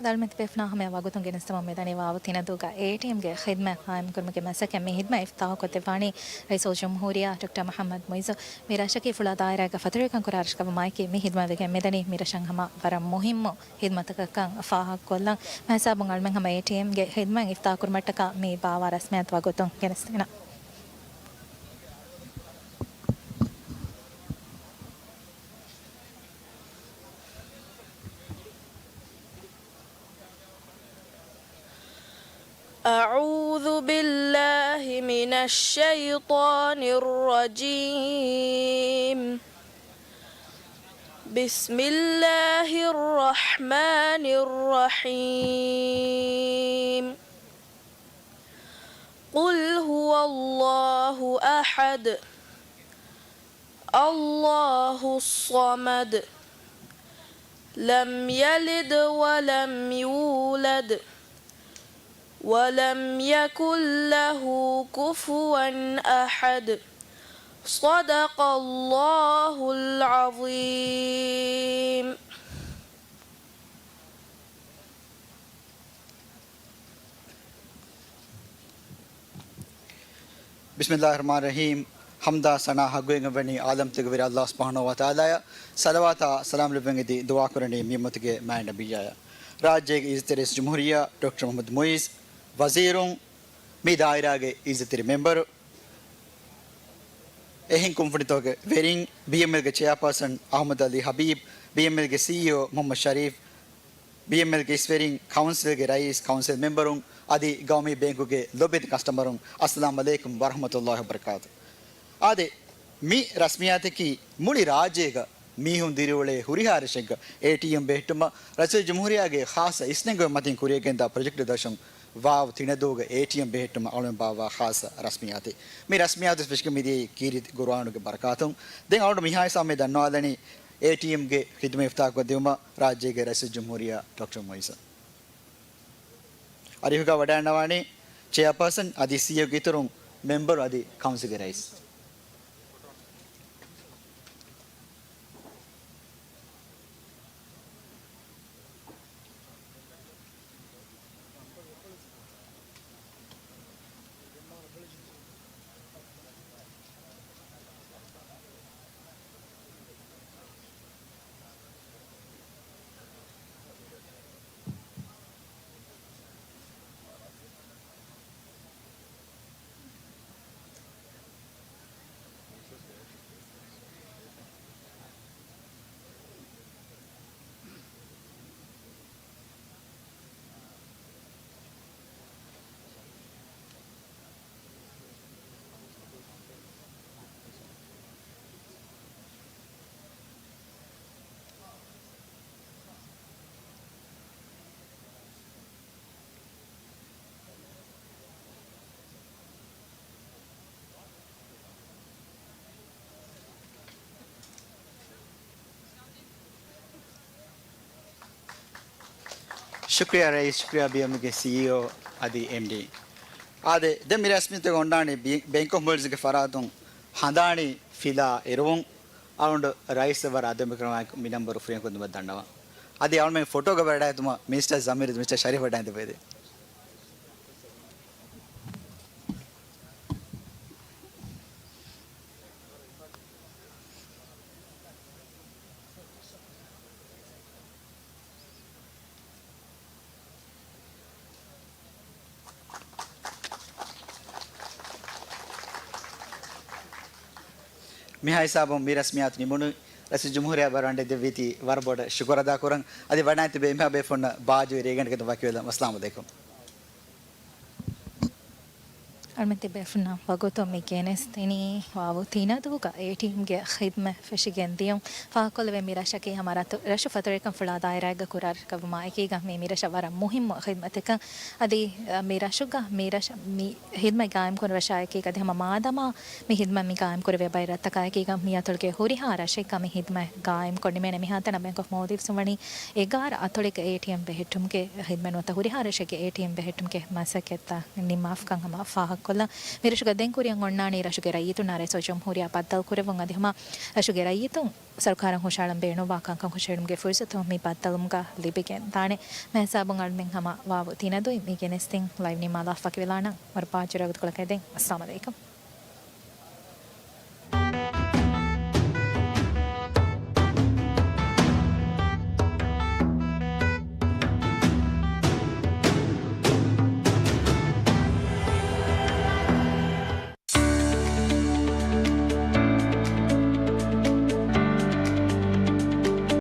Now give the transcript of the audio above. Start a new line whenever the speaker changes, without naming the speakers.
دالمت بفنا هم واقوتون جنستم ميداني واوتينا دوغا ATM ಗೆ خدمة قائم كرمك مسك مي خدمة افتتاح كتفاني رئيس الجمهورية دكتور محمد مويز ميرا شكي فلا دائرة فترة كان كرارش كم مايكي مي خدمة ذيك ميداني ميرا شان هما برا مهم خدمة كان فاها كلن ما حسابون على من هم ATM ಗೆ خدمة افتتاح كرمتك مي باوا رسميات واقوتون جنستنا
أعوذ بالله من الشيطان الرجيم بسم الله الرحمن الرحيم قل هو الله أحد الله الصمد لم يلد ولم يولد ولم يكن له كفوا أحد صدق الله العظيم
بسم الله الرحمن الرحيم حمدا سنا حقوين بني عالم تغفر الله سبحانه وتعالى صلوات سلام لبنگدي دعا کرني ميمتگه ما نبي جايا राज्य इज्जत रईस जमहूरिया डॉक्टर मोहम्मद मोइज वजीरों मी दायरा के इज्जत मेंबर एहिं कुंफनितो के वेरिंग बीएमएल के चेयरपर्सन अहमद अली हबीब बीएमएल के सीईओ मोहम्मद शरीफ बीएमएल के स्वेरिंग काउंसिल के रईस काउंसिल मेंबरों आदि गांवी बैंकों के लोबित कस्टमरों अस्सलाम वालेकुम वरहमतुल्लाहि वबरकातुहू आदि मी रस्मियात की मुड़ी राज्य का मीहुं दिरुवले हुरिहारशंक ATM बेहटुम रईस जमहूरिया के खास इसने को मतिन कुरिया के प्रोजेक्ट दशं वाव तिनदोग ATM बेहटुम अवलन बावा खास रस्मियाते मी रस्मियात स्पेशल मिदी कीरित गुरवानु के बरकातुं दें और मिहाय सामे दन्नवादनी ATM के खिदमत इफ्ताह को देवमा राज्य के रईस जमहूरिया डॉक्टर मोइज अरिहुका वडानवानी चेयरपर्सन आदि CEO के तुरुं मेंबर आदि काउंसिल के रईस शुक्रिया रईस शुक्रिया बीएम के CEO आदि MD आदे दे मेरे अस्मित गोंडाने बैंक ऑफ वर्ल्ड्स के फरातों हंदानी फिला एरों आउंड राइस वर आदे में करवाए मिनंबर फ्रेम को तुम दंडवा आदि आउंड में फोटो का बैठा है तुम मिस्टर जमीर मिस्टर शरीफ बैठा है तो बेदे मिहाई साहब मी रस्मियात निमुनु रईस जमहूरिया बरांडे देवीती वरबोड शुक्र अदा कुरंग अदि वडायत बे मिहा बे फोन बाजु रेगन के तवाकियल अस्सलाम वालेकुम
المنتي بفنا وقوتو ميكينس تاني واو تينا دوغا ATM गे खिदमत फशिगेंदियों फाकल वे मेरा शकी हमारा तो रश फतरे कम फला दायरा ग कुरार कब मायके ग मेरा शवारा मुहिम खिदमत का अदि मेरा शुगा मेरा मी खिदमत कायम कर वशाय के कदे हम मादमा मी खिदमत मी कायम कर वे बायरा तकाय के ग मिया तोड़ के होरी हारा शे का मी खिदमत कायम कर में मी हाता न बैंक ऑफ मोदिव सुवणी 11 अतोड़े के ATM बेहटुम के खिदमत नता होरी हारा शे के ATM बेहटुम के मसकेता निमाफ का हम फाक kolla mirashuga den kuriyan onnani rashuge rayitu nare so jamhuriya paddal kurevun adihama rashuge rayitun sarkaran hoshalan beeno wakan kan hoshalumge fursato mi paddalumga libigen tane mehsabun almen hama wawu tinadu mi genestin live ni mala fakilana mar paachiragut kolakeden assalamu alaikum